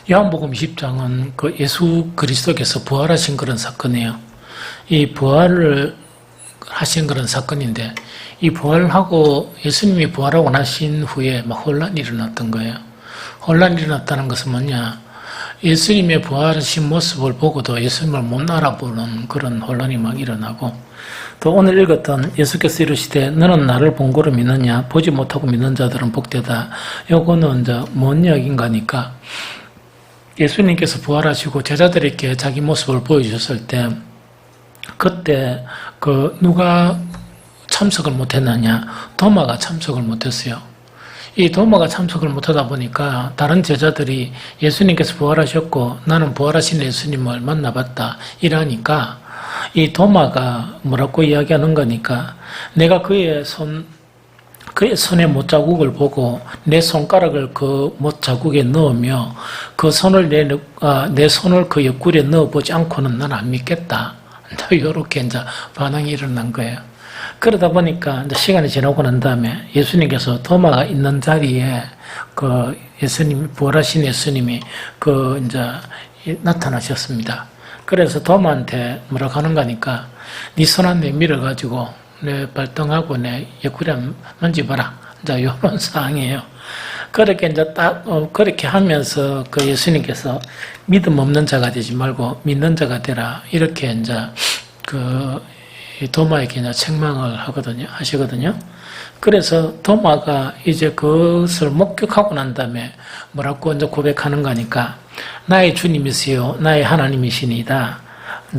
요한복음 20장은 그 예수 그리스도께서 부활하신 그런 사건이에요. 이 부활을 하신 그런 사건인데, 이 부활하고 예수님이 부활하고 나신 후에 막 혼란이 일어났던 거예요. 혼란이 일어났다는 것은 뭐냐? 예수님의 부활하신 모습을 보고도 예수님을 못 알아보는 그런 혼란이 막 일어나고, 또 오늘 읽었던 예수께서 이르시되 너는 나를 본고로 믿느냐? 보지 못하고 믿는 자들은 복되다. 요거는 이제 뭔 이야기인가 하니까, 예수님께서 부활하시고 제자들에게 자기 모습을 보여주셨을 때, 그때 누가 참석을 못했느냐? 도마가 참석을 못했어요. 이 도마가 참석을 못하다 보니까 다른 제자들이 예수님께서 부활하셨고 나는 부활하신 예수님을 만나봤다 이러니까, 이 도마가 뭐라고 이야기하는 거니까, 내가 그의 손의 못자국을 보고 내 손가락을 그 못자국에 넣으며 그 손을 내 손을 그 옆구리에 넣어보지 않고는 난 안 믿겠다. 이렇게 이제 반응이 일어난 거예요. 그러다 보니까 이제 시간이 지나고 난 다음에 예수님께서 도마가 있는 자리에 부활하신 예수님이 이제 나타나셨습니다. 그래서 도마한테 뭐라고 하는가 하니까, 네 손 한 대 밀어가지고 내 발등하고 내 옆구리 만져봐라. 이제 이런 상황이에요. 그렇게 이제 그렇게 하면서 예수님께서 믿음 없는 자가 되지 말고 믿는 자가 되라. 이렇게 이제 도마에게 이제 책망을 하시거든요. 그래서 도마가 이제 그것을 목격하고 난 다음에 뭐라고 이제 고백하는 거니까, 나의 주님이시요, 나의 하나님이시니다.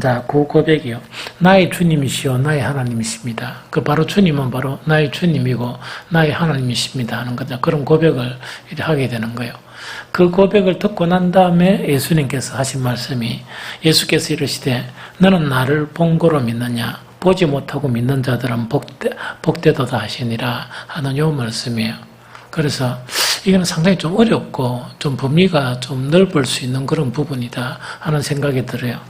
자, 그 고백이요. 나의 주님이시요, 나의 하나님이십니다. 바로 주님은 바로 나의 주님이고, 나의 하나님이십니다. 하는 거죠. 그런 고백을 이제 하게 되는 거예요. 그 고백을 듣고 난 다음에 예수님께서 하신 말씀이, 예수께서 이르시되, 너는 나를 본고로 믿느냐? 보지 못하고 믿는 자들은 복되도다 하시니라 하는 요 말씀이에요. 그래서 이거는 상당히 좀 어렵고 좀 범위가 좀 넓을 수 있는 그런 부분이다 하는 생각이 들어요.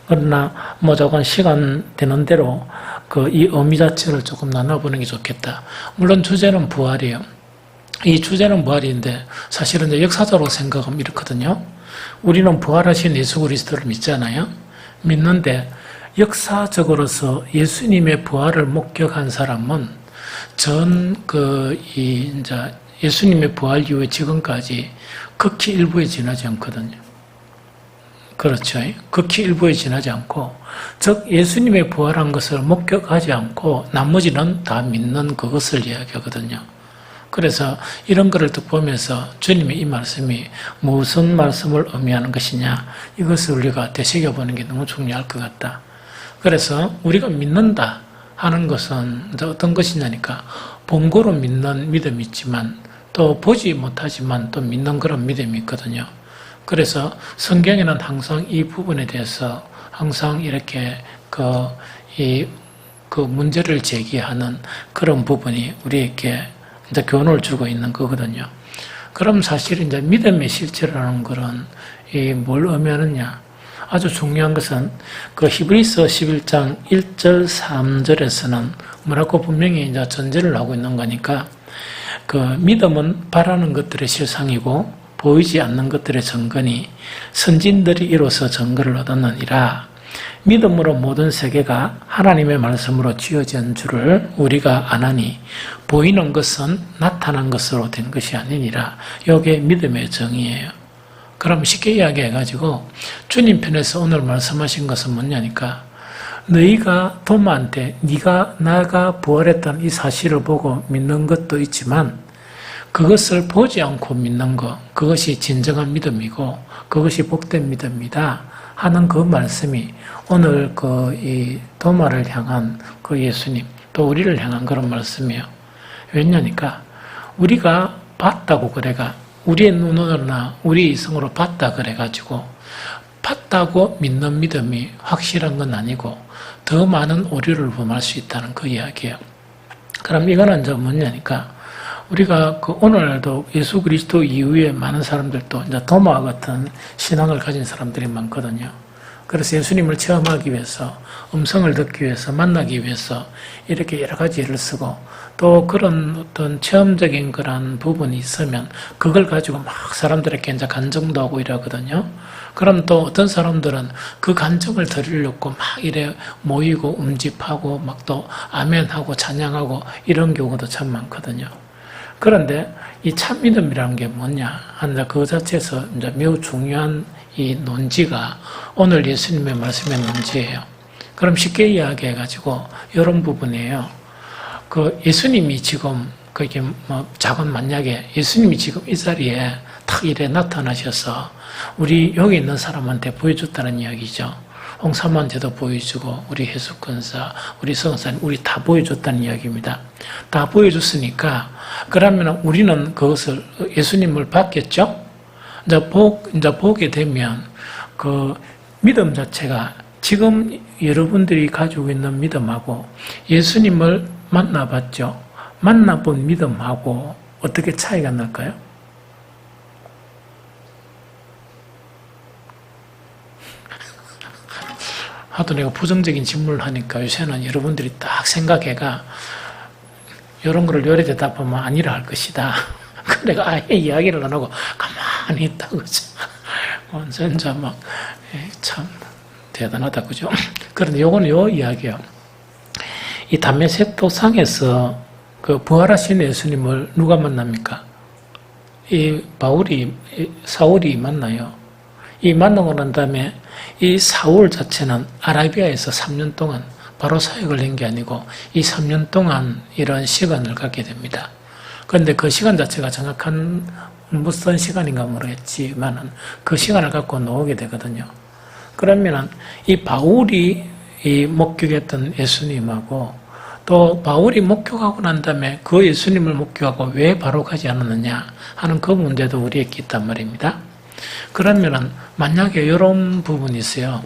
그러나 조금 시간 되는 대로 이 의미 자체를 조금 나눠보는 게 좋겠다. 물론 주제는 부활이에요. 이 주제는 부활인데 사실은 이제 역사적으로 생각하면 이렇거든요. 우리는 부활하신 예수 그리스도를 믿잖아요. 믿는데 역사적으로서 예수님의 부활을 목격한 사람은 이제 예수님의 부활 이후에 지금까지 극히 일부에 지나지 않거든요. 그렇죠. 극히 일부에 지나지 않고, 즉 예수님의 부활한 것을 목격하지 않고 나머지는 다 믿는 그것을 이야기하거든요. 그래서 이런 거를 딱 보면서 주님의 이 말씀이 무슨 말씀을 의미하는 것이냐, 이것을 우리가 되새겨보는 게 너무 중요할 것 같다. 그래서 우리가 믿는다 하는 것은 어떤 것이냐니까, 본고로 믿는 믿음이 있지만 또 보지 못하지만 또 믿는 그런 믿음이 있거든요. 그래서 성경에는 항상 이 부분에 대해서 항상 이렇게 문제를 제기하는 그런 부분이 우리에게 이제 교훈을 주고 있는 거거든요. 그럼 사실 이제 믿음의 실체라는 것은 뭘 의미하느냐? 아주 중요한 것은 히브리서 11장 1절 3절에서는 뭐라고 분명히 이제 전제를 하고 있는 거니까, 믿음은 바라는 것들의 실상이고 보이지 않는 것들의 증거니 선진들이 이로써 증거를 얻었느니라. 믿음으로 모든 세계가 하나님의 말씀으로 지어진 줄을 우리가 아나니 보이는 것은 나타난 것으로 된 것이 아니니라. 이게 믿음의 정의예요. 그럼 쉽게 이야기해가지고 주님 편에서 오늘 말씀하신 것은 뭐냐니까, 너희가 도마한테 나가 부활했다는 이 사실을 보고 믿는 것도 있지만 그것을 보지 않고 믿는 것, 그것이 진정한 믿음이고 그것이 복된 믿음이다 하는 그 말씀이 오늘 이 도마를 향한 예수님, 또 우리를 향한 그런 말씀이에요. 왜냐니까 우리가 봤다고 그래가, 우리의 눈으로나 우리 이성으로 봤다 그래가지고 봤다고 믿는 믿음이 확실한 건 아니고 더 많은 오류를 범할 수 있다는 그 이야기예요. 그럼 이거는 이제 뭐냐니까, 우리가 오늘도 예수 그리스도 이후에 많은 사람들도 이제 도마 같은 신앙을 가진 사람들이 많거든요. 그래서 예수님을 체험하기 위해서, 음성을 듣기 위해서, 만나기 위해서 이렇게 여러 가지 예를 쓰고, 또 그런 어떤 체험적인 그런 부분이 있으면 그걸 가지고 막 사람들에게 이제 간증도 하고 이러거든요. 그럼 또 어떤 사람들은 그 간증을 드리려고 막 이래 모이고 음집하고 막 또 아멘하고 찬양하고 이런 경우도 참 많거든요. 그런데 이 참믿음이라는 게 뭐냐 하는데 그 자체에서 이제 매우 중요한 이 논지가 오늘 예수님의 말씀의 논지예요. 그럼 쉽게 이야기해가지고 이런 부분이에요. 그 예수님이 지금 그게 뭐 작은 만약에 예수님이 지금 이 자리에 탁 이래 나타나셔서 우리 여기 있는 사람한테 보여줬다는 이야기죠. 홍사모한테도 보여주고 우리 해수권사, 우리 성사님 우리 다 보여줬다는 이야기입니다. 다 보여줬으니까 그러면 우리는 그것을 예수님을 봤겠죠? 이제 보게 되면 그 믿음 자체가 지금 여러분들이 가지고 있는 믿음하고 예수님을 만나봤죠? 만나본 믿음하고 어떻게 차이가 날까요? 하도 내가 부정적인 질문을 하니까 요새는 여러분들이 딱 생각해가 이런 거를 요래 대답하면 아니라 할 것이다. 내가 아예 이야기를 안 하고 가만히 있다, 그죠? 진짜 막, 참, 대단하다, 그죠? 그런데 요거는 요 이야기예요. 이 담메색도상에서 그 부활하신 예수님을 누가 만납니까? 이 사울이 만나요. 이 만나고 난 다음에 이 사울 자체는 아라비아에서 3년 동안 바로 사역을 한 게 아니고 이 3년 동안 이런 시간을 갖게 됩니다. 그런데 그 시간 자체가 정확한 무슨 시간인가 모르겠지만은 그 시간을 갖고 나오게 되거든요. 그러면은 이 바울이 이 목격했던 예수님하고 또 바울이 목격하고 난 다음에 그 예수님을 목격하고 왜 바로 가지 않았느냐 하는 그 문제도 우리에게 있단 말입니다. 그러면은 만약에 이런 부분이 있어요.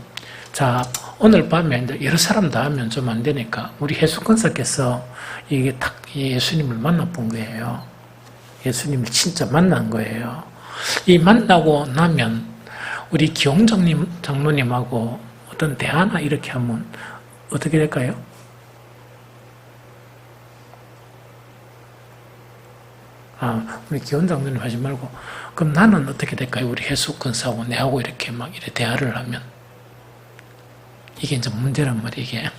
자, 오늘 밤에 이제 여러 사람 다 하면 좀 안 되니까 우리 해수권사께서 이게 딱 예수님을 만나본 거예요. 예수님을 진짜 만난 거예요. 이 만나고 나면 우리 기용장님 장로님하고 어떤 대화나 이렇게 하면 어떻게 될까요? 우리 기원 장로님 하지 말고 그럼 나는 어떻게 될까요? 우리 해수권사하고 내하고 이렇게 막 이렇게 대화를 하면 이게 이제 문제란 말이에요. 이게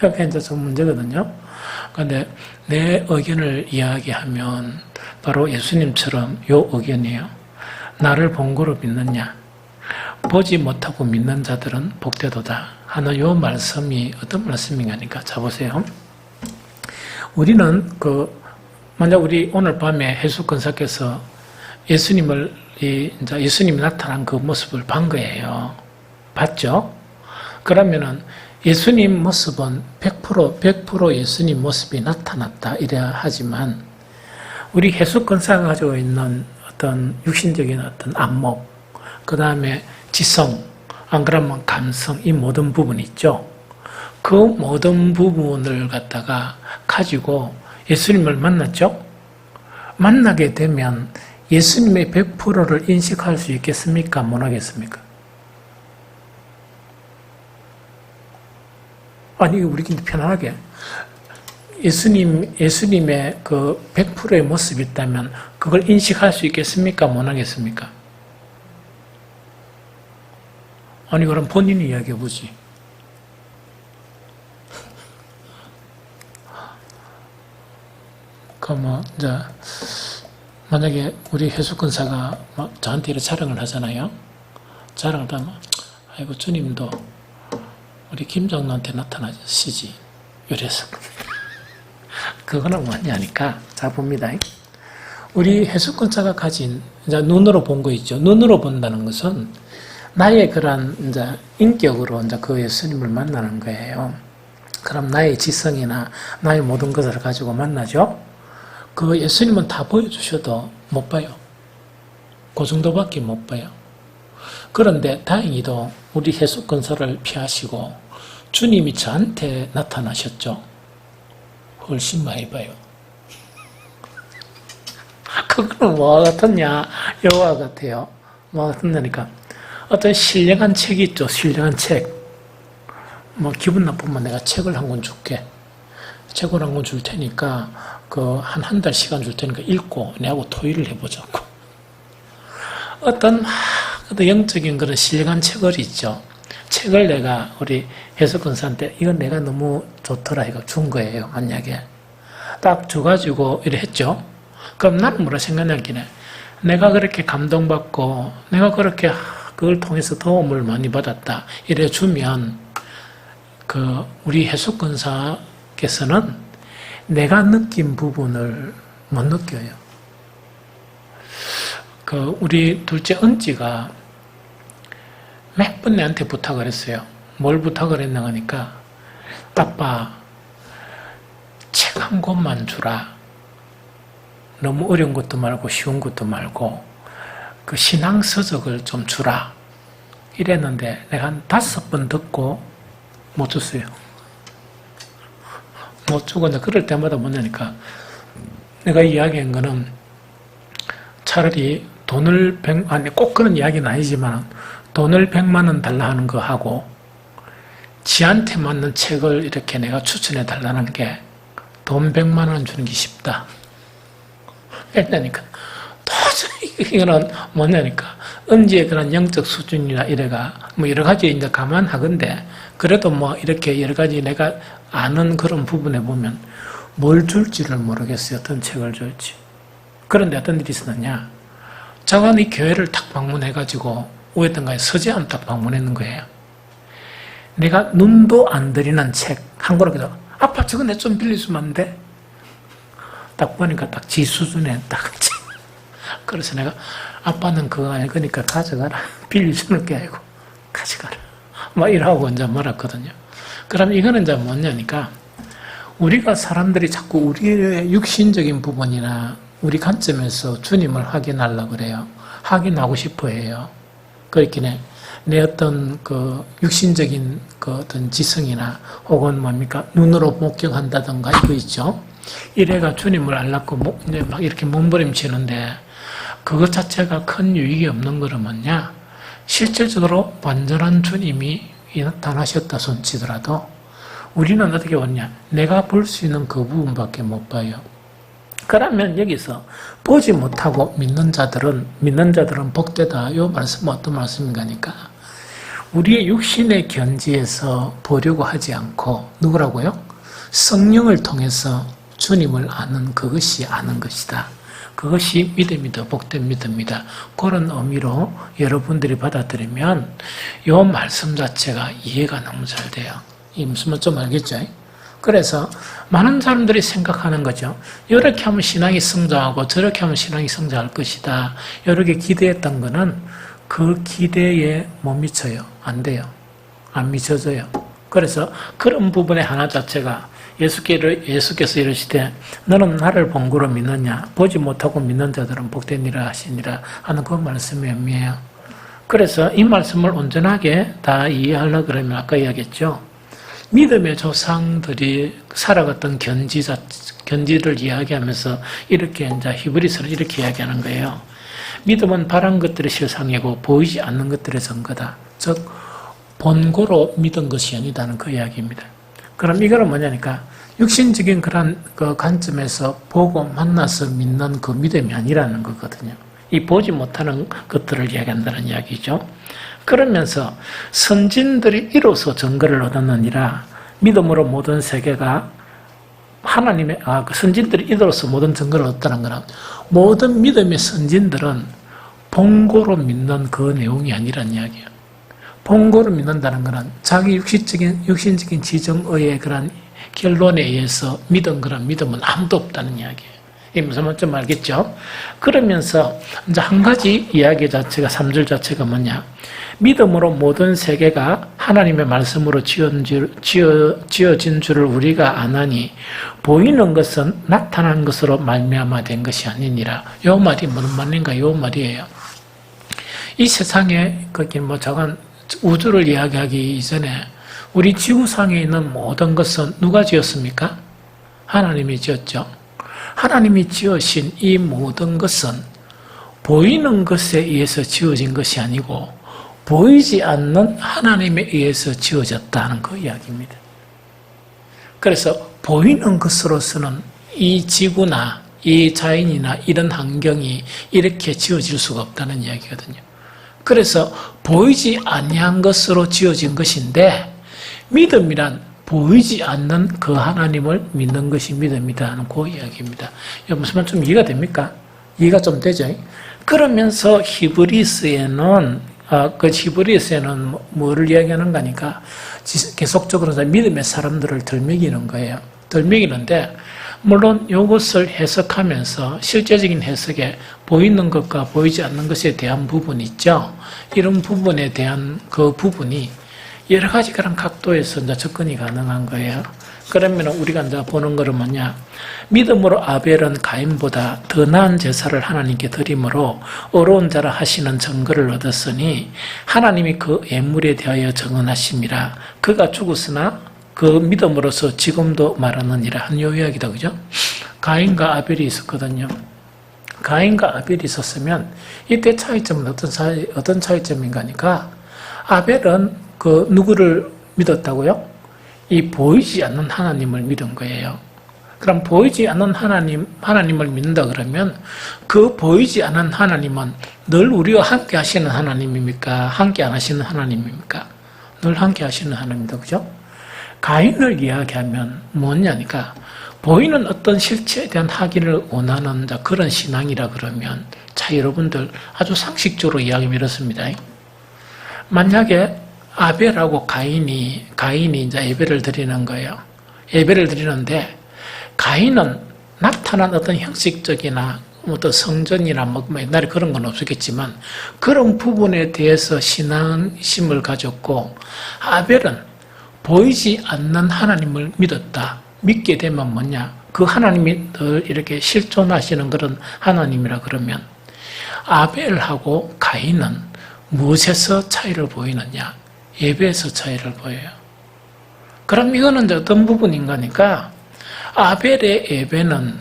이게 이제 좀 문제거든요. 그런데 내 의견을 이야기하면 바로 예수님처럼 요 의견이에요. 나를 본거로 믿느냐? 보지 못하고 믿는 자들은 복되도다 하는 요 말씀이 어떤 말씀인가 하니까 자 보세요. 우리는 만약 우리 오늘 밤에 해수권사께서 예수님이 나타난 그 모습을 본 거예요. 봤죠? 그러면은 예수님 모습은 100% 예수님 모습이 나타났다 이래야 하지만 우리 해수권사가 가지고 있는 어떤 육신적인 어떤 안목, 그 다음에 지성, 안 그러면 감성, 이 모든 부분이 있죠. 그 모든 부분을 갖다가 가지고 예수님을 만났죠? 만나게 되면 예수님의 100%를 인식할 수 있겠습니까? 못 하겠습니까? 아니, 우리끼리 편안하게. 예수님의 그 100%의 모습이 있다면 그걸 인식할 수 있겠습니까? 못 하겠습니까? 아니, 그럼 본인이 이야기해보지. 그러면, 이제, 만약에 우리 해수권사가 막 저한테 이렇게 자랑을 하잖아요. 자랑을 하면, 아이고, 주님도 우리 김장로한테 나타나시지. 이래서. 그거는 뭐냐니까. 자, 봅니다. 우리 해수권사가 가진, 이제 눈으로 본 거 있죠. 눈으로 본다는 것은 나의 그런, 이제, 인격으로 이제 그 예수님을 만나는 거예요. 그럼 나의 지성이나 나의 모든 것을 가지고 만나죠? 그 예수님은 다 보여주셔도 못 봐요. 그 정도밖에 못 봐요. 그런데 다행히도 우리 해수권사를 피하시고 주님이 저한테 나타나셨죠. 훨씬 많이 봐요. 그거는 뭐와 같았냐? 여호와 같아요. 뭐와 같았냐니까 어떤 신령한 책이 있죠. 신령한 책. 뭐 기분 나쁘면 내가 책을 한 권 줄게. 책을 한 권 줄 테니까 한 달 시간 줄 테니까 읽고 내하고 토의를 해보자고. 어떤 영적인 그런 신령한 책을 있죠. 책을 내가 우리 해석권사한테 이건 내가 너무 좋더라 이거 준 거예요. 만약에 딱 줘가지고 이래 했죠. 그럼 나는 뭐라 생각하기네. 내가 그렇게 감동받고 내가 그렇게 그걸 통해서 도움을 많이 받았다 이래 주면 우리 해석권사께서는 내가 느낀 부분을 못 느껴요. 우리 둘째 은지가 몇 번 내한테 부탁을 했어요. 뭘 부탁을 했나 하니까 아빠 책 한 권만 주라. 너무 어려운 것도 말고 쉬운 것도 말고 그 신앙 서적을 좀 주라. 이랬는데 내가 한 5번 듣고 못 줬어요. 못 주고 그럴 때마다 뭐냐니까 내가 이야기한 거는 차라리 돈을 꼭 그런 이야기는 아니지만 돈을 100만 원 달라 하는 거 하고 지한테 맞는 책을 이렇게 내가 추천해 달라는 게 돈 100만 원 주는 게 쉽다. 왜냐니까 도저히 이거는 뭐냐니까 은지의 그런 영적 수준이나 이래가 뭐 여러 가지 이제 감안하건데 그래도 뭐 이렇게 여러 가지 내가 아는 그런 부분에 보면 뭘 줄지를 모르겠어요. 어떤 책을 줄지. 그런데 어떤 일이 있었느냐. 저가 이 교회를 딱 방문해가지고 어디든가에 서재함 딱 방문했는 거예요. 내가 눈도 안 들이는 책 한 권을 아빠 저거 내 좀 빌려주면 안 돼? 딱 보니까 딱 지 수준에 딱 그래서 내가 아빠는 그거 아닐 거니까 가져가라. 빌려주는 게 아니고 가져가라. 막 이러고 이제 말았거든요. 그럼 이거는 이제 뭐냐니까 우리가 사람들이 자꾸 우리의 육신적인 부분이나 우리 관점에서 주님을 확인하려고 그래요. 확인하고 싶어 해요. 그렇긴 해. 내 어떤 육신적인 어떤 지성이나 혹은 뭡니까? 눈으로 목격한다던가 이거 있죠? 이래가 주님을 알라고 이제 막 이렇게 몸부림치는데 그것 자체가 큰 유익이 없는 거는 뭐냐? 실질적으로 완전한 주님이 나타나셨다 손치더라도 우리는 어떻게 보냐? 내가 볼 수 있는 그 부분밖에 못 봐요. 그러면 여기서 보지 못하고 믿는 자들은 복되다. 이 말씀은 어떤 말씀인가니까 우리의 육신의 견지에서 보려고 하지 않고 누구라고요? 성령을 통해서 주님을 아는 그것이 아는 것이다. 그것이 믿음이다. 복된 믿음이다. 그런 의미로 여러분들이 받아들이면 이 말씀 자체가 이해가 너무 잘 돼요. 이 무슨 말 좀 알겠죠? 그래서 많은 사람들이 생각하는 거죠. 이렇게 하면 신앙이 성장하고 저렇게 하면 신앙이 성장할 것이다. 이렇게 기대했던 거는 그 기대에 못 미쳐요. 안 돼요. 안 미쳐져요. 그래서 그런 부분의 하나 자체가 예수께서 이르시되 너는 나를 본거로 믿느냐 보지 못하고 믿는 자들은 복되니라 하시니라 하는 그 말씀의 의미예요. 그래서 이 말씀을 온전하게 다 이해하려고 그러면 아까 이야기했죠. 믿음의 조상들이 살아갔던 견지를 이야기하면서 이렇게 이제 히브리서를 이렇게 이야기하는 거예요. 믿음은 바란 것들의 실상이고 보이지 않는 것들의 증거다. 즉 본고로 믿은 것이 아니다는 그 이야기입니다. 그럼 이거는 뭐냐니까 육신적인 그런 그 관점에서 보고 만나서 믿는 그 믿음이 아니라는 거거든요. 이 보지 못하는 것들을 이야기한다는 이야기죠. 그러면서 선진들이 이로써 증거를 얻었느니라. 믿음으로 모든 세계가 하나님의 선진들이 이로써 모든 증거를 얻었다는 거는 모든 믿음의 선진들은 본고로 믿는 그 내용이 아니란 이야기예요. 본고로 믿는다는 거는 자기 육신적인 지정의 그런 결론에 의해서 믿은 그런 믿음은 아무도 없다는 이야기예요. 이 무슨 말인지 좀 알겠죠? 그러면서 이제 한 가지 이야기 자체가 3절 자체가 뭐냐? 믿음으로 모든 세계가 하나님의 말씀으로 지어진 줄을 우리가 아나니 보이는 것은 나타난 것으로 말미암아 된 것이 아니니라. 요 말이 무슨 말인가? 요 말이에요. 이 세상에 저건 우주를 이야기하기 이전에 우리 지구상에 있는 모든 것은 누가 지었습니까? 하나님이 지었죠. 하나님이 지으신 이 모든 것은 보이는 것에 의해서 지어진 것이 아니고 보이지 않는 하나님에 의해서 지어졌다는 그 이야기입니다. 그래서 보이는 것으로서는 이 지구나 이 자연이나 이런 환경이 이렇게 지어질 수가 없다는 이야기거든요. 그래서 보이지 아니한 것으로 지어진 것인데 믿음이란 보이지 않는 그 하나님을 믿는 것이 믿음이다 하는 그 이야기입니다. 무슨 말 좀 이해가 됩니까? 이해가 좀 되죠? 그러면서 히브리서에는 뭐를 이야기하는 거니까 계속적으로 믿음의 사람들을 덜먹이는 거예요. 덜먹이는데 물론 이것을 해석하면서 실제적인 해석에 보이는 것과 보이지 않는 것에 대한 부분이 있죠. 이런 부분에 대한 그 부분이 여러 가지 그런 각도에서 이제 접근이 가능한 거예요. 그러면 우리가 이제 보는 거는 뭐냐? 믿음으로 아벨은 가인보다 더 나은 제사를 하나님께 드림으로 어려운 자라 하시는 증거를 얻었으니 하나님이 그 예물에 대하여 정언하심이라. 그가 죽었으나 그 믿음으로서 지금도 말하느니라 한 요 이야기다, 그죠? 가인과 아벨이 있었거든요. 가인과 아벨이 있었으면 이때 차이점은 어떤 차이점인가 하니까 아벨은 그 누구를 믿었다고요? 이 보이지 않는 하나님을 믿은 거예요. 그럼 보이지 않는 하나님을 믿는다 그러면 그 보이지 않는 하나님은 늘 우리와 함께 하시는 하나님입니까? 함께 안 하시는 하나님입니까? 늘 함께 하시는 하나님입니다. 그죠? 가인을 이야기하면 뭐냐니까 보이는 어떤 실체에 대한 확인을 원하는 그런 신앙이라 그러면 자 여러분들 아주 상식적으로 이야기하면 이렇습니다. 만약에 아벨하고 가인이 이제 예배를 드리는 거예요. 예배를 드리는데 가인은 나타난 어떤 형식적이나 어떤 성전이나 뭐 옛날에 그런 건 없었겠지만 그런 부분에 대해서 신앙심을 가졌고 아벨은 보이지 않는 하나님을 믿었다. 믿게 되면 뭐냐? 그 하나님이 늘 이렇게 실존하시는 그런 하나님이라 그러면 아벨하고 가인은 무엇에서 차이를 보이느냐? 예배에서 차이를 보여요. 그럼 이거는 이제 어떤 부분인가 하니까 아벨의 예배는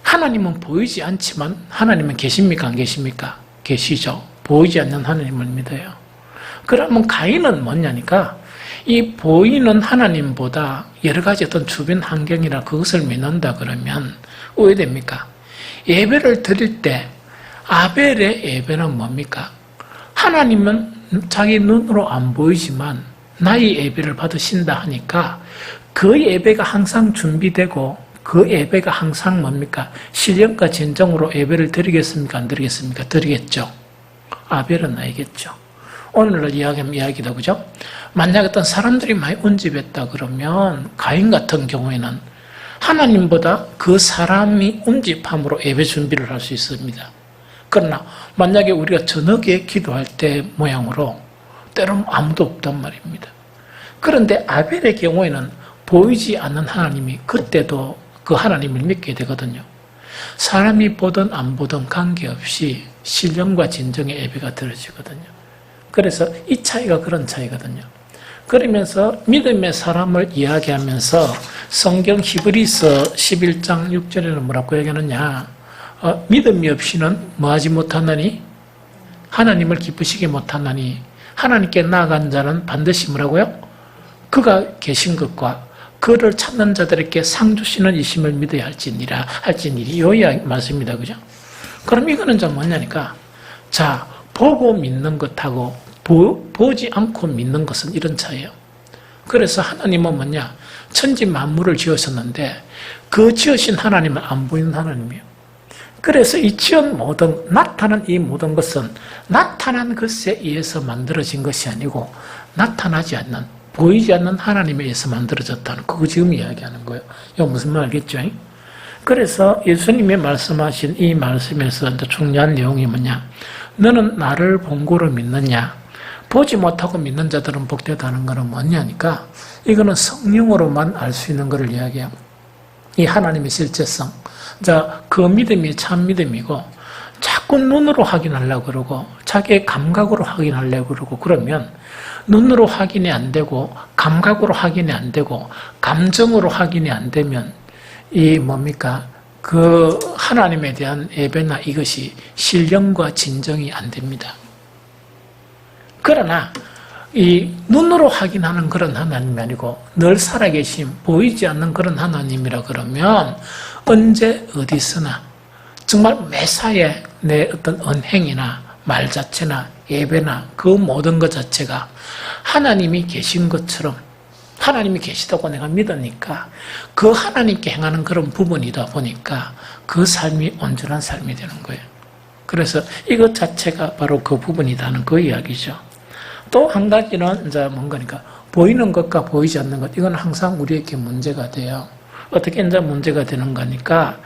하나님은 보이지 않지만 하나님은 계십니까? 안 계십니까? 계시죠. 보이지 않는 하나님을 믿어요. 그러면 가인은 뭐냐니까 이 보이는 하나님보다 여러 가지 어떤 주변 환경이나 그것을 믿는다 그러면 왜 됩니까? 예배를 드릴 때 아벨의 예배는 뭡니까? 하나님은 자기 눈으로 안 보이지만 나의 예배를 받으신다 하니까 그 예배가 항상 준비되고 그 예배가 항상 뭡니까? 신령과 진정으로 예배를 드리겠습니까? 안 드리겠습니까? 드리겠죠. 아벨은 알겠죠. 오늘 이야기하면 이야기다, 그죠? 만약 어떤 사람들이 많이 운집했다 그러면 가인 같은 경우에는 하나님보다 그 사람이 운집함으로 예배 준비를 할 수 있습니다. 그러나 만약에 우리가 저녁에 기도할 때 모양으로 때로는 아무도 없단 말입니다. 그런데 아벨의 경우에는 보이지 않는 하나님이 그때도 그 하나님을 믿게 되거든요. 사람이 보든 안 보든 관계없이 신령과 진정의 예배가 드려지거든요. 그래서 이 차이가 그런 차이거든요. 그러면서 믿음의 사람을 이야기하면서 성경 히브리서 11장 6절에는 뭐라고 얘기하느냐? 믿음이 없이는 뭐하지 못하나니? 하나님을 기쁘시게 못하나니 하나님께 나아간 자는 반드시 뭐라고요? 그가 계신 것과 그를 찾는 자들에게 상 주시는 이심을 믿어야 할지니라 이 말씀입니다. 그죠? 그럼 이거는 좀 뭐냐니까 자 보고 믿는 것하고 보지 않고 믿는 것은 이런 차이예요. 그래서 하나님은 뭐냐? 천지 만물을 지으셨는데 그 지으신 하나님은 안 보이는 하나님이에요. 그래서 이 지은 나타난 이 모든 것은 나타난 것에 의해서 만들어진 것이 아니고 나타나지 않는, 보이지 않는 하나님에 의해서 만들어졌다는 그거 지금 이야기하는 거예요. 이거 무슨 말 알겠죠? 그래서 예수님이 말씀하신 이 말씀에서 중요한 내용이 뭐냐? 너는 나를 본고로 믿느냐? 보지 못하고 믿는 자들은 복되다는 것은 뭐냐니까 이거는 성령으로만 알 수 있는 것을 이야기해요. 이 하나님의 실제성. 자, 그 믿음이 참 믿음이고 자꾸 눈으로 확인하려고 그러고 자기의 감각으로 확인하려고 그러고 그러면 눈으로 확인이 안 되고 감각으로 확인이 안 되고 감정으로 확인이 안 되면 이 뭡니까? 그 하나님에 대한 예배나 이것이 신령과 진정이 안 됩니다. 그러나 이 눈으로 확인하는 그런 하나님이 아니고 늘 살아계신 보이지 않는 그런 하나님이라 그러면 언제 어디서나 정말 매사에 내 어떤 언행이나 말 자체나 예배나 그 모든 것 자체가 하나님이 계신 것처럼 하나님이 계시다고 내가 믿으니까 그 하나님께 행하는 그런 부분이다 보니까 그 삶이 온전한 삶이 되는 거예요. 그래서 이것 자체가 바로 그 부분이라는 그 이야기죠. 또 한 가지는 이제 뭔가니까 보이는 것과 보이지 않는 것, 이건 항상 우리에게 문제가 돼요. 어떻게 이제 문제가 되는 거니까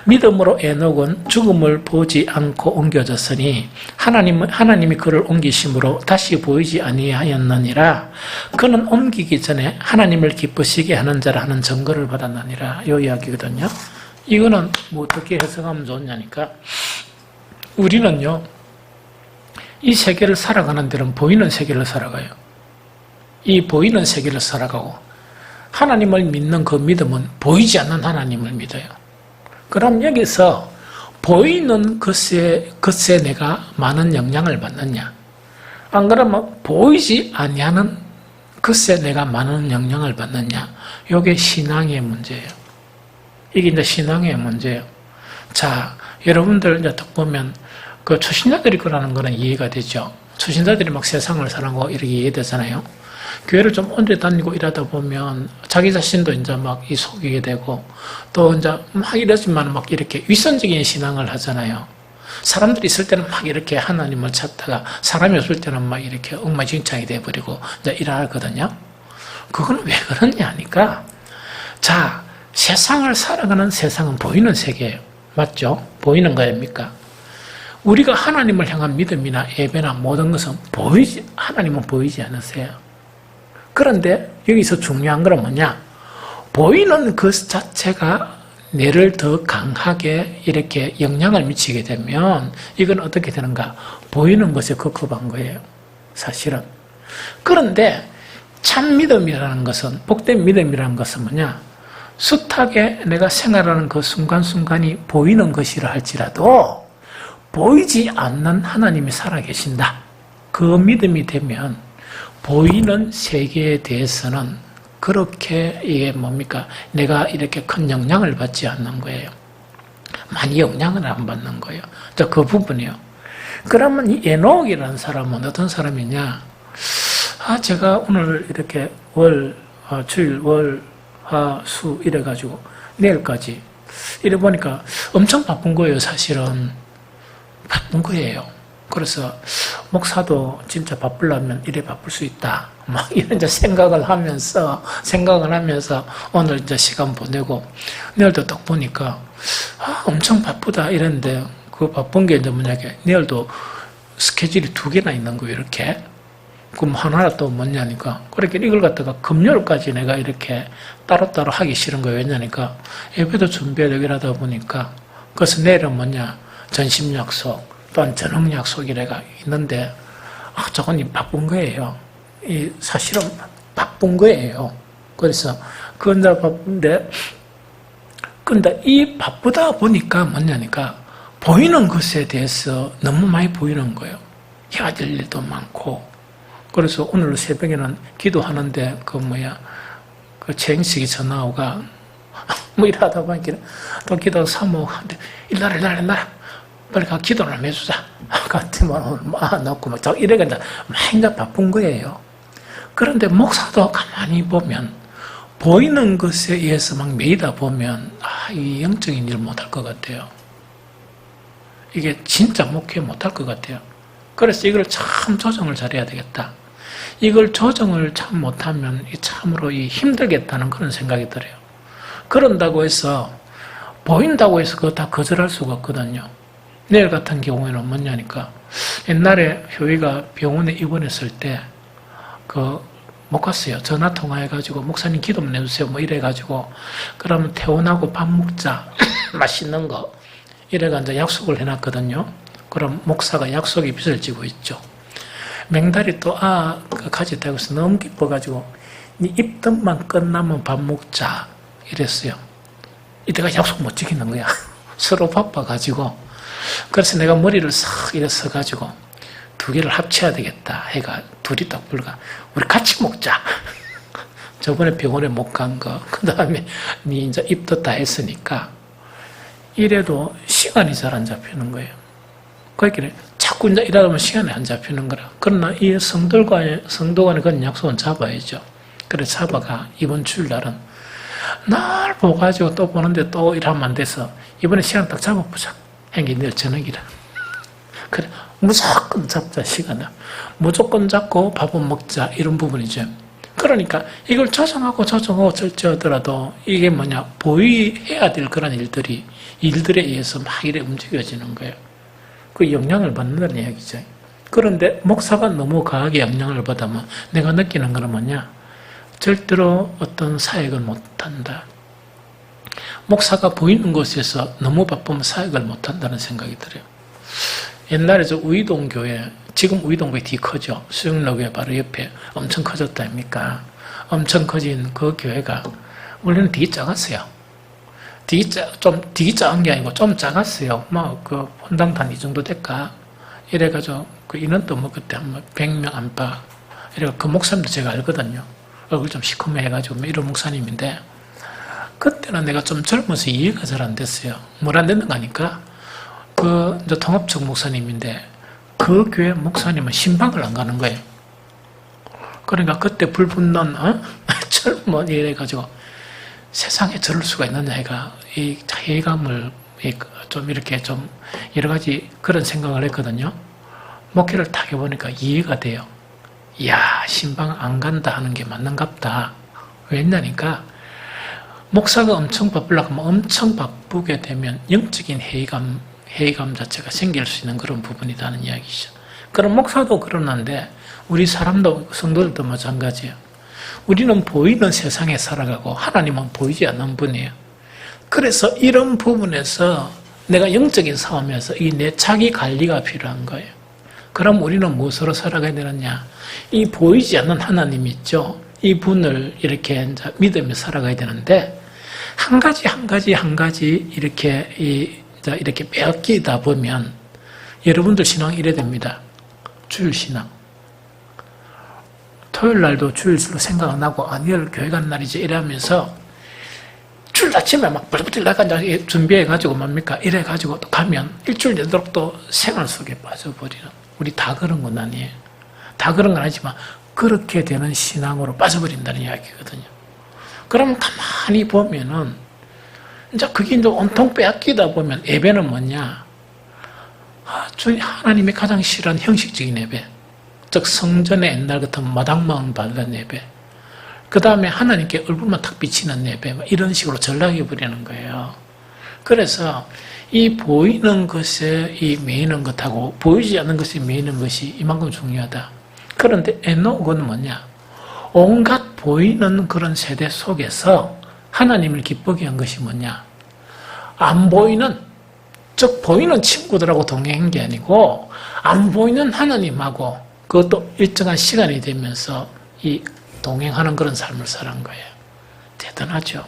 믿음으로 에녹은 죽음을 보지 않고 옮겨졌으니 하나님이 그를 옮기심으로 다시 보이지 아니하였느니라. 그는 옮기기 전에 하나님을 기쁘시게 하는 자라 하는 증거를 받았느니라. 이 이야기거든요. 이거는 뭐 어떻게 해석하면 좋냐니까 우리는요 이 세계를 살아가는 데는 보이는 세계를 살아가요. 이 보이는 세계를 살아가고 하나님을 믿는 그 믿음은 보이지 않는 하나님을 믿어요. 그럼 여기서 보이는 것에 내가 많은 영향을 받느냐? 안 그러면 보이지 아니하는 것에 내가 많은 영향을 받느냐? 이게 신앙의 문제예요. 이게 이제 신앙의 문제예요. 자, 여러분들 이제 딱 보면 그 초신자들이 그러는 거는 이해가 되죠. 초신자들이 막 세상을 살아가고 이렇게 이해되잖아요. 교회를 좀 오래 다니고 이러다 보면 자기 자신도 이제 막 속이게 되고 또 이제 막 이러지만 막 이렇게 위선적인 신앙을 하잖아요. 사람들이 있을 때는 막 이렇게 하나님을 찾다가 사람이 없을 때는 막 이렇게 엉망진창이 돼버리고 이제 이러거든요. 그건 왜 그러냐니까 자, 세상을 살아가는 세상은 보이는 세계예요. 맞죠? 보이는 거입니까? 우리가 하나님을 향한 믿음이나 예배나 모든 것은 하나님은 보이지 않으세요. 그런데 여기서 중요한 건 뭐냐? 보이는 것 자체가 뇌를 더 강하게 이렇게 영향을 미치게 되면 이건 어떻게 되는가? 보이는 것에 급급한 거예요. 사실은. 그런데 참 믿음이라는 것은, 복된 믿음이라는 것은 뭐냐? 숱하게 내가 생활하는 그 순간순간이 보이는 것이라 할지라도 보이지 않는 하나님이 살아계신다. 그 믿음이 되면 보이는 세계에 대해서는 그렇게 이게 뭡니까? 내가 이렇게 큰 영향을 받지 않는 거예요. 많이 영향을 안 받는 거예요. 그 부분이요. 그러면 이 에녹이라는 사람은 어떤 사람이냐? 제가 오늘 이렇게 주일, 화, 수 이래가지고 내일까지 이래 보니까 엄청 바쁜 거예요. 사실은. 바쁜 거예요. 그래서 목사도 진짜 바쁘려면 이래 바쁠 수 있다. 막 이런 이제 생각을 하면서 오늘 이제 시간 보내고 내일도 딱 보니까 엄청 바쁘다 이랬는데 그 바쁜 게 이제 뭐냐게 내일도 스케줄이 2개나 있는 거예요. 이렇게. 그럼 하나 또 뭐냐니까 그렇게 이걸 갖다가 금요일까지 내가 이렇게 따로따로 하기 싫은 거예요. 왜냐니까 예배도 준비해야 되고 이러다 보니까 그래서 내일은 뭐냐 전심 약속 또한 저녁 약속이래가 있는데 저건 바쁜 거예요. 사실은 바쁜 거예요. 그래서 그건 다 바쁜데 근데 이 바쁘다 보니까 뭐냐니까 보이는 것에 대해서 너무 많이 보이는 거예요. 해야 될 일도 많고 그래서 오늘 새벽에는 기도하는데 그 최행식이 전화 오가 뭐 이러다 보니까 또 기도 사모하는데 일날 빨리 가 기도를 해주자. 같은 말 넣고 막 이래가 많이 바쁜 거예요. 그런데 목사도 가만히 보면 보이는 것에 의해서 막 매이다 보면 이 영적인 일 못할 것 같아요. 이게 진짜 목회 못할 것 같아요. 그래서 이걸 참 조정을 잘해야 되겠다. 이걸 조정을 참 못하면 참으로 힘들겠다는 그런 생각이 들어요. 그런다고 해서 보인다고 해서 그거 다 거절할 수가 없거든요. 내일 같은 경우에는 뭐냐니까 옛날에 효희가 병원에 입원했을 때 못 갔어요. 전화 통화해가지고 목사님 기도만 해주세요. 뭐 이래가지고 그러면 퇴원하고 밥 먹자 맛있는 거 이래가 이제 약속을 해놨거든요. 그럼 목사가 약속의 빚을 지고 있죠. 맹달이 또 같이 되고서 너무 기뻐가지고 네 입덧만 끝나면 밥 먹자 이랬어요. 이때가 약속 못 지키는 거야. 서로 바빠가지고 그래서 내가 머리를 싹 이래 서가지고 두 개를 합쳐야 되겠다 해가 둘이 딱 불가. 우리 같이 먹자. 저번에 병원에 못 간 거, 그 다음에 니 이제 입덧 다 했으니까 이래도 시간이 잘 안 잡히는 거예요. 그러니까 자꾸 이제 일하다 보면 시간이 안 잡히는 거라. 그러나 이 성도 간에 그런 약속은 잡아야죠. 그래 잡아가 이번 주일날은 날 보가지고 또 보는데 또 일하면 안 돼서 이번에 시간 딱 잡아보자. 행기 내일 저녁이라. 그래 무조건 잡자 시간을. 무조건 잡고 밥은 먹자 이런 부분이죠. 그러니까 이걸 조정하고 절제하더라도 이게 뭐냐 보위해야 될 그런 일들에 의해서 막 이래 움직여지는 거예요. 그 영향을 받는다는 이야기죠. 그런데 목사가 너무 강하게 영향을 받으면 내가 느끼는 건 뭐냐? 절대로 어떤 사역을 못한다. 목사가 보이는 곳에서 너무 바쁘면 사역을 못한다는 생각이 들어요. 옛날에 저 우이동교회, 지금 우이동교회 뒤 커죠. 수영로교회 바로 옆에 엄청 커졌다 아닙니까? 엄청 커진 그 교회가 원래는 되게 작았어요. 되게 작은 게 아니고 좀 작았어요. 그 본당 단 이 정도 될까? 이래가지고 그 인원도 그때 한 100명 안팎. 이래가 그 목사님도 제가 알거든요. 얼굴 좀 시커매 해가지고 이런 목사님인데 그때는 내가 좀 젊어서 이해가 잘 안 됐어요. 뭘 안 되는 거 아니까 그 이제 통합청 목사님인데 그 교회 목사님은 신방을 안 가는 거예요. 그러니까 그때 불붙는 젊은 이래가지고 세상에 저럴 수가 있느냐 해가 이 자괴감을 좀 이렇게 좀 여러 가지 그런 생각을 했거든요. 목회를 딱 해보니까 이해가 돼요. 이야 신방 안 간다 하는 게 맞는갑다. 왜냐니까 목사가 엄청 바쁘려고 하면 엄청 바쁘게 되면 영적인 회의감 자체가 생길 수 있는 그런 부분이라는 이야기죠. 그럼 목사도 그러는데 우리 사람도 성도들도 마찬가지예요. 우리는 보이는 세상에 살아가고 하나님은 보이지 않는 분이에요. 그래서 이런 부분에서 내가 영적인 싸움에서 이 내 자기 관리가 필요한 거예요. 그럼 우리는 무엇으로 살아가야 되느냐? 이 보이지 않는 하나님 있죠. 이 분을 이렇게 이제 믿으며 살아가야 되는데 한 가지 이렇게 빼앗기다 보면 여러분들 신앙 이래 됩니다. 주일 신앙. 토요일 날도 주일로 생각 안 하고 아니요 교회 가는 날이지 이러면서 주일 아침에 막 벌떡 나가 준비해가지고 뭡니까 이래가지고 또 가면 일주일 되도록 또 생활 속에 빠져버리는 우리 다 그런 건 아니에요. 다 그런 건 아니지만 그렇게 되는 신앙으로 빠져버린다는 이야기거든요. 그러면 가만히 보면은 이제 그게 이제 온통 빼앗기다 보면 예배는 뭐냐? 하나님이 가장 싫어하는 형식적인 예배. 즉 성전의 옛날 같은 마당만 받는 예배. 그 다음에 하나님께 얼굴만 탁 비치는 예배. 이런 식으로 전락해 버리는 거예요. 그래서 이 보이는 것에 이 매이는 것하고 보이지 않는 것에 매이는 것이 이만큼 중요하다. 그런데 에녹은 뭐냐? 온갖 보이는 그런 세대 속에서 하나님을 기쁘게 한 것이 뭐냐? 안 보이는, 즉 보이는 친구들하고 동행한 게 아니고 안 보이는 하나님하고 그것도 일정한 시간이 되면서 이 동행하는 그런 삶을 살은 거예요. 대단하죠.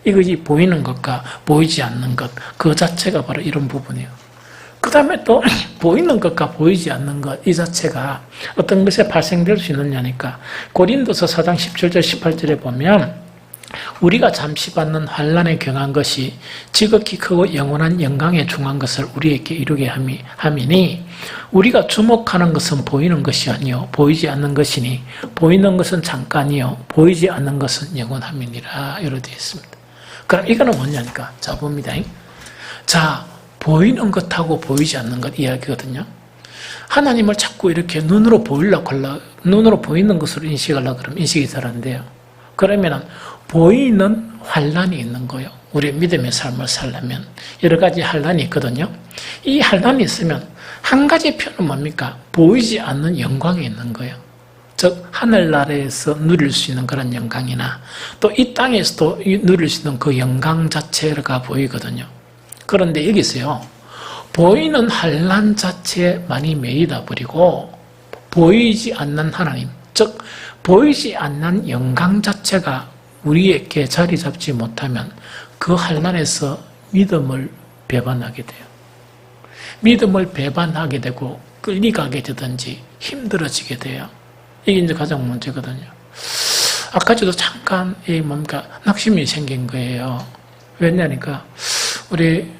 이것이 보이는 것과 보이지 않는 것, 그 자체가 바로 이런 부분이에요. 그 다음에 또 보이는 것과 보이지 않는 것, 이 자체가 어떤 것에 발생될 수 있느냐니까 고린도서 4장 17절 18절에 보면 우리가 잠시 받는 환난에 경한 것이 지극히 크고 영원한 영광에 중한 것을 우리에게 이루게 함이니 우리가 주목하는 것은 보이는 것이 아니요 보이지 않는 것이니 보이는 것은 잠깐이요 보이지 않는 것은 영원함이니라 이렇게 되어 있습니다. 그럼 이거는 뭐냐니까 자 봅니다. 자 보이는 것하고 보이지 않는 것 이야기거든요. 하나님을 자꾸 이렇게 눈으로 보이는 것으로 인식하려고 그러면 인식이 잘 안 돼요. 그러면은 보이는 환난이 있는 거예요. 우리 믿음의 삶을 살려면 여러 가지 환난이 있거든요. 이 환난이 있으면 한 가지 표현은 뭡니까? 보이지 않는 영광이 있는 거예요. 즉 하늘나라에서 누릴 수 있는 그런 영광이나 또 이 땅에서도 누릴 수 있는 그 영광 자체가 보이거든요. 그런데 여기서요. 보이는 환난 자체에 많이 매이다 버리고 보이지 않는 하나님, 즉 보이지 않는 영광 자체가 우리에게 자리 잡지 못하면 그 환난에서 믿음을 배반하게 돼요. 믿음을 배반하게 되고 끌리가게 되든지 힘들어지게 돼요. 이게 이제 가장 문제거든요. 아까 저도 잠깐 뭔가 낙심이 생긴 거예요. 왜냐니까 우리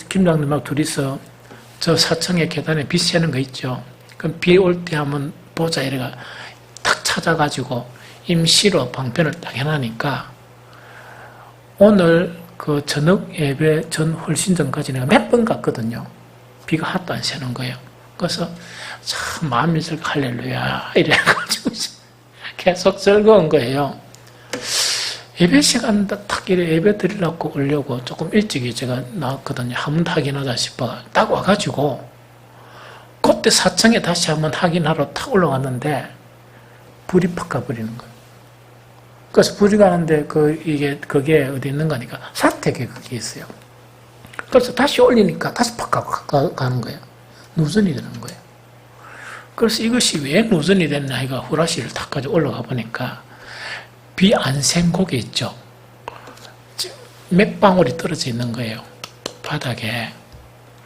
김장님하고 둘이서 저 4층의 계단에 비 새는 거 있죠. 그럼 비 올 때 한번 보자 이래가 탁 찾아가지고 임시로 방편을 딱 해놔니까 오늘 그 저녁 예배 전 훨씬 전까지 내가 몇 번 갔거든요. 비가 하나도 안 새는 거예요. 그래서 참 마음이 할렐루야 이래가지고 계속 즐거운 거예요. 예배 시간 딱 이래 예배 드리려고 오려고 조금 일찍 제가 나왔거든요. 한번 확인하자 싶어 딱 와가지고 그때 4층에 다시 한번 확인하러 탁 올라갔는데 불이 팍 가버리는 거예요. 그래서 불이 가는데 그게 어디 있는 거니까 사택에 그게 있어요. 그래서 다시 올리니까 다시 팍 가는 거예요. 누전이 되는 거예요. 그래서 이것이 왜 누전이 됐나 해가 후라시를 탁 가지고 올라가 보니까 비 안 샌 고개 있죠. 몇 방울이 떨어져 있는 거예요. 바닥에.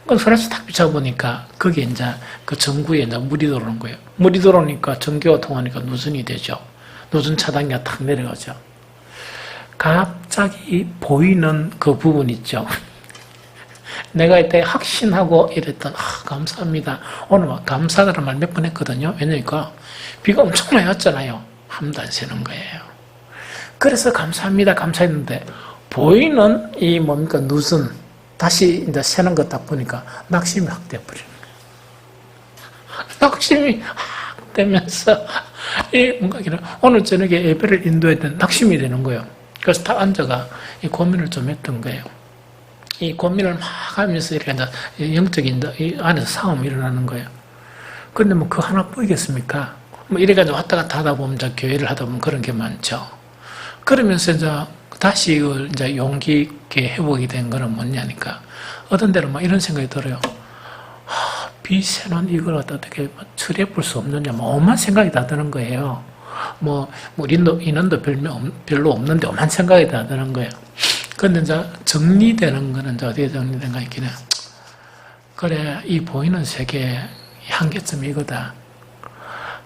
그래서 후라시 탁 비춰보니까 거기에 이제 그 전구에 이제 물이 들어오는 거예요. 물이 들어오니까 전기가 통하니까 누전이 되죠. 누전 차단기가 탁 내려가죠. 갑자기 보이는 그 부분 있죠. 내가 이때 확신하고 이랬던 감사합니다. 오늘 막 감사하다는 말 몇 번 했거든요. 왜냐니까 비가 엄청 많이 왔잖아요. 한도 안 새는 거예요. 그래서 감사합니다. 감사했는데 보이는 이 뭡니까 누전 다시 이제 새는 거 딱 보니까 낙심이 확 돼버리는 거예요. 낙심이 확 되면서 이 뭔가 오늘 저녁에 예배를 인도해야 되는 낙심이 되는 거예요. 그래서 딱 앉아가 이 고민을 좀 했던 거예요. 이 고민을 막 하면서 이렇게 이제 영적인 이 안에서 싸움이 일어나는 거예요. 그런데 뭐 그 하나 보이겠습니까? 뭐 이래가지고 왔다 갔다 하다 보면 이제 교회를 하다 보면 그런 게 많죠. 그러면서 이제 다시 이제 용기 있게 회복이 된 거는 뭐냐니까 어떤 데는 막 이런 생각이 들어요. 비 새는 이걸 어떻게 처리해 볼 수 없느냐, 뭐 엄한 생각이 다 드는 거예요. 뭐 인원도 별로 없는데 엄한 생각이 다 드는 거예요. 근데 이제 정리되는 거는 이제 어디에 정리된가 있긴 해. 그래, 이 보이는 세계의 한계점이 이거다.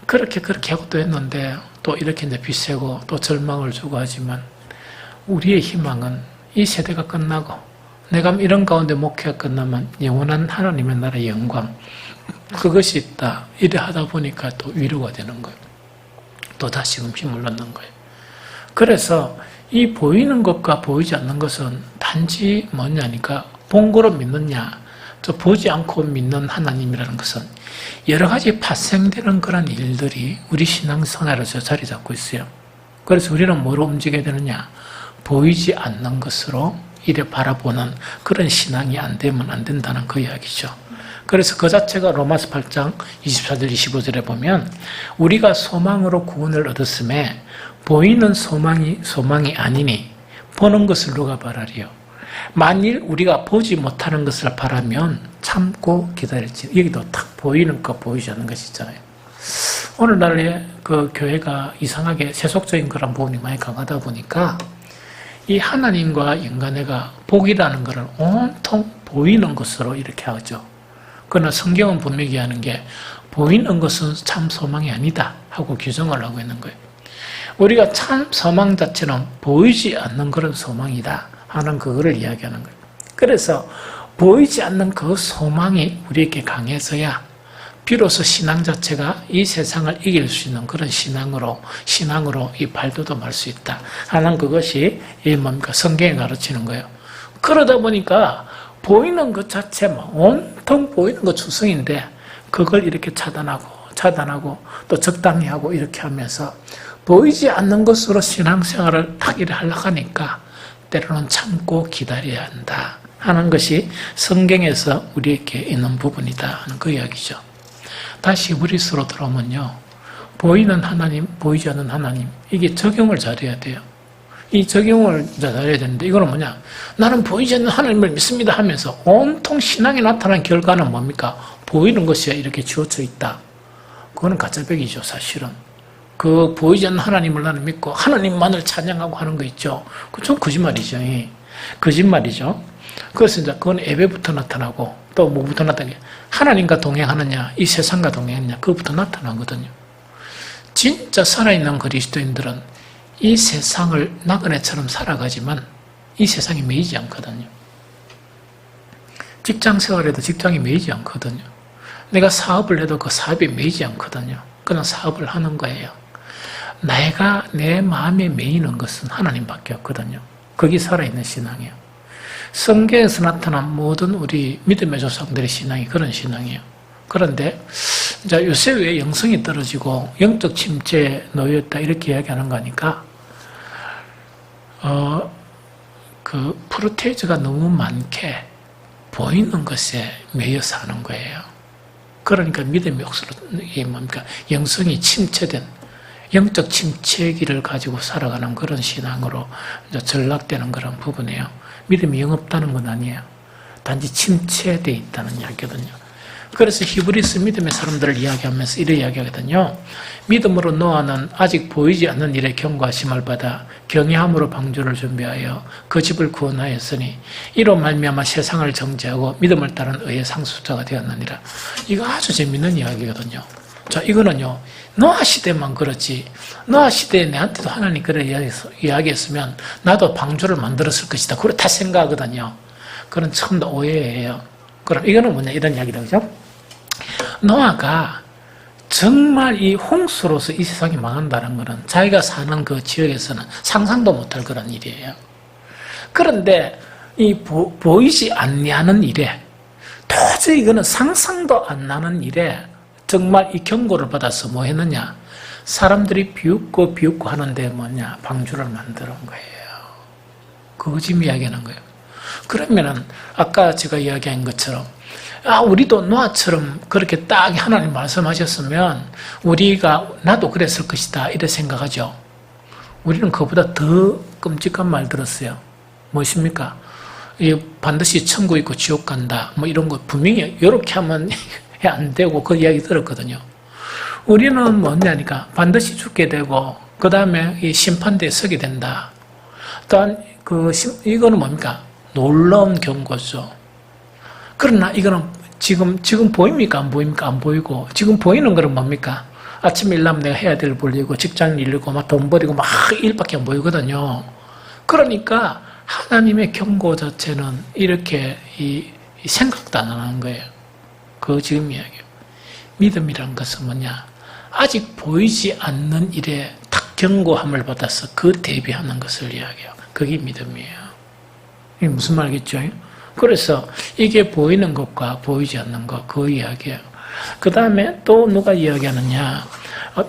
그렇게 하고 또 했는데, 또 이렇게 이제 비세고, 또 절망을 주고 하지만, 우리의 희망은 이 세대가 끝나고, 내가 이런 가운데 목회가 끝나면 영원한 하나님의 나라의 영광, 그것이 있다. 이래 하다 보니까 또 위로가 되는 거예요. 또 다시금 힘을 넣는 거예요. 그래서, 이 보이는 것과 보이지 않는 것은 단지 뭐냐니까 본거로 믿느냐, 저 보지 않고 믿는 하나님이라는 것은 여러 가지 파생되는 그런 일들이 우리 신앙생활에서 자리 잡고 있어요. 그래서 우리는 뭐로 움직여야 되느냐, 보이지 않는 것으로 이래 바라보는 그런 신앙이 안 되면 안 된다는 그 이야기죠. 그래서 그 자체가 로마서 8장 24절 25절에 보면 우리가 소망으로 구원을 얻었음에 보이는 소망이 아니니 보는 것을 누가 바라리요. 만일 우리가 보지 못하는 것을 바라면 참고 기다릴지. 여기도 딱 보이는 것 보이지 않는 것이 있잖아요. 오늘날의 그 교회가 이상하게 세속적인 그런 부분이 많이 강하다 보니까 이 하나님과 인간애가 복이라는 것을 온통 보이는 것으로 이렇게 하죠. 그러나 성경은 분명히 하는 게 보이는 것은 참 소망이 아니다 하고 규정을 하고 있는 거예요. 우리가 참 소망 자체는 보이지 않는 그런 소망이다 하는 그거를 이야기하는 거예요. 그래서 보이지 않는 그 소망이 우리에게 강해서야 비로소 신앙 자체가 이 세상을 이길 수 있는 그런 신앙으로 이 발돋움할 수 있다 하는 그것이 이 뭡니까 성경이 가르치는 거예요. 그러다 보니까 보이는 것 자체만 온통 보이는 것 추성인데 그걸 이렇게 차단하고 또 적당히 하고 이렇게 하면서 보이지 않는 것으로 신앙생활을 딱 이래 하려고 하니까 때로는 참고 기다려야 한다 하는 것이 성경에서 우리에게 있는 부분이다 하는 그 이야기죠. 다시 히브리서로 들어오면요. 보이는 하나님, 보이지 않는 하나님 이게 적용을 잘해야 돼요. 이 적용을 잘해야 되는데 이거는 뭐냐? 나는 보이지 않는 하나님을 믿습니다 하면서 온통 신앙이 나타난 결과는 뭡니까? 보이는 것이야 이렇게 지어져 있다. 그거는 가짜백이죠 사실은. 그 보이지 않는 하나님을 나는 믿고 하나님만을 찬양하고 하는 거 있죠. 그건 좀 거짓말이죠. 거짓말이죠. 그래서 이제 그건 예배부터 나타나고 또 뭐부터 나타나게 하나님과 동행하느냐 이 세상과 동행하느냐 그것부터 나타나거든요. 진짜 살아있는 그리스도인들은 이 세상을 나그네처럼 살아가지만 이 세상이 매이지 않거든요. 직장 생활에도 직장이 매이지 않거든요. 내가 사업을 해도 그 사업이 매이지 않거든요. 그냥 사업을 하는 거예요. 내가 내 마음에 매이는 것은 하나님밖에 없거든요. 거기 살아있는 신앙이에요. 성경에서 나타난 모든 우리 믿음의 조상들의 신앙이 그런 신앙이에요. 그런데 이제 요새 왜 영성이 떨어지고 영적 침체에 놓였다 이렇게 이야기하는 거니까 그 프로테이즈가 너무 많게 보이는 것에 매여서 하는 거예요. 그러니까 믿음의 억수로 이게 뭡니까? 영성이 침체된 영적 침체기를 가지고 살아가는 그런 신앙으로 이제 전락되는 그런 부분이에요. 믿음이 영없다는 건 아니에요. 단지 침체되어 있다는 이야기거든요. 그래서 히브리서 믿음의 사람들을 이야기하면서 이래 이야기하거든요. 믿음으로 노아는 아직 보이지 않는 일에 경고하심을 받아 경외함으로 방주를 준비하여 그 집을 구원하였으니 이로 말미암아 세상을 정죄하고 믿음을 따른 의의 상속자가 되었느니라. 이거 아주 재밌는 이야기거든요. 자, 이거는요. 노아 시대만 그렇지 노아 시대에 내한테도 하나님 그래 이야기했으면 나도 방주를 만들었을 것이다. 그렇다 생각하거든요. 그건 처음 다 오해예요. 그럼 이거는 뭐냐 이런 이야기다. 그죠? 노아가 정말 이 홍수로서 이 세상이 망한다는 것은 자기가 사는 그 지역에서는 상상도 못할 그런 일이에요. 그런데 이 보이지 않는 일에 도저히 이거는 상상도 안 나는 일에 정말 이 경고를 받아서 뭐 했느냐? 사람들이 비웃고 하는데 뭐냐? 방주를 만드는 거예요. 그거 지금 이야기하는 거예요. 그러면은 아까 제가 이야기한 것처럼 우리도 노아처럼 그렇게 딱 하나님 말씀하셨으면 우리가 나도 그랬을 것이다 이렇게 생각하죠. 우리는 그보다 더 끔찍한 말 들었어요. 무엇입니까? 반드시 천국 있고 지옥 간다 뭐 이런 거 분명히 이렇게 하면 안 되고 그 이야기 들었거든요. 우리는 뭐냐니까 반드시 죽게 되고 그 다음에 이 심판대에 서게 된다. 또한 이거는 뭡니까? 놀라운 경고죠. 그러나 이거는 지금 보입니까? 안 보입니까? 안 보이고 지금 보이는 거는 뭡니까? 아침에 일하면 내가 해야 될 벌리고 직장 일리고 막 돈 벌이고 막 일밖에 안 보이거든요. 그러니까 하나님의 경고 자체는 이렇게 이 생각도 안 하는 거예요. 그 지금 이야기예요. 믿음이란 것은 뭐냐? 아직 보이지 않는 일에 딱 경고함을 받아서 그 대비하는 것을 이야기해요. 그게 믿음이에요. 이게 무슨 말이겠죠? 그래서 이게 보이는 것과 보이지 않는 것, 그 이야기예요. 그 다음에 또 누가 이야기하느냐?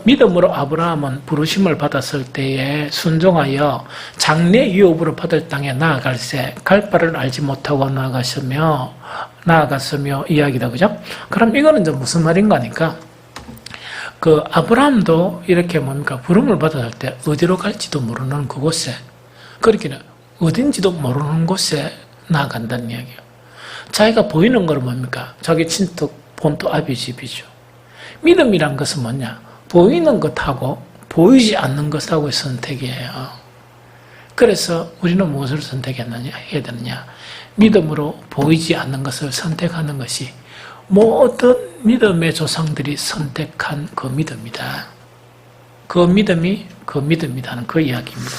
믿음으로 아브라함은 부르심을 받았을 때에 순종하여 장래 유업으로 받을 땅에 나아갈새 갈 바를 알지 못하고 나아갔으며 이야기다. 그죠? 그럼 이거는 이제 무슨 말인가 하니까 그 아브라함도 이렇게 뭡니까? 부름을 받았을 때 어디로 갈지도 모르는 그곳에 그렇게는 어딘지도 모르는 곳에 나아간다는 이야기예요. 자기가 보이는 건 뭡니까? 자기 친척 본토 아비 집이죠. 믿음이란 것은 뭐냐? 보이는 것하고 보이지 않는 것하고의 선택이에요. 그래서 우리는 무엇을 해야 되느냐? 믿음으로 보이지 않는 것을 선택하는 것이 모든 믿음의 조상들이 선택한 그 믿음이다. 그 믿음이 그 믿음이라는 그 이야기입니다.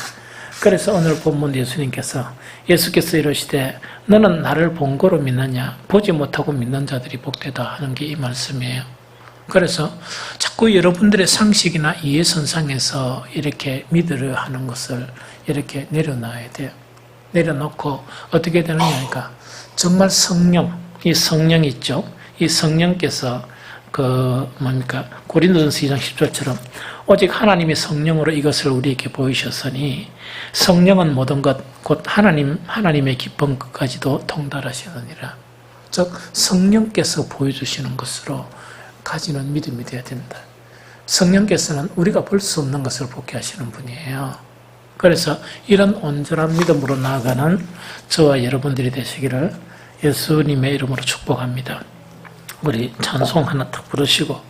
그래서 오늘 본문 예수께서 이르시되 너는 나를 본 거로 믿느냐? 보지 못하고 믿는 자들이 복되다 하는 게 이 말씀이에요. 그래서 자꾸 여러분들의 상식이나 이해선상에서 이렇게 믿으려 하는 것을 이렇게 내려놔야 돼요. 내려놓고 어떻게 되느냐 하니까 정말 성령, 이 성령 있죠? 이 성령께서 고린도전서 2장 10절처럼 오직 하나님의 성령으로 이것을 우리에게 보이셨으니 성령은 모든 것 곧 하나님의 깊은 것까지도 통달하시느니라. 즉 성령께서 보여주시는 것으로 가지는 믿음이 되어야 된다. 성령께서는 우리가 볼 수 없는 것을 보게 하시는 분이에요. 그래서 이런 온전한 믿음으로 나아가는 저와 여러분들이 되시기를 예수님의 이름으로 축복합니다. 우리 찬송 하나 딱 부르시고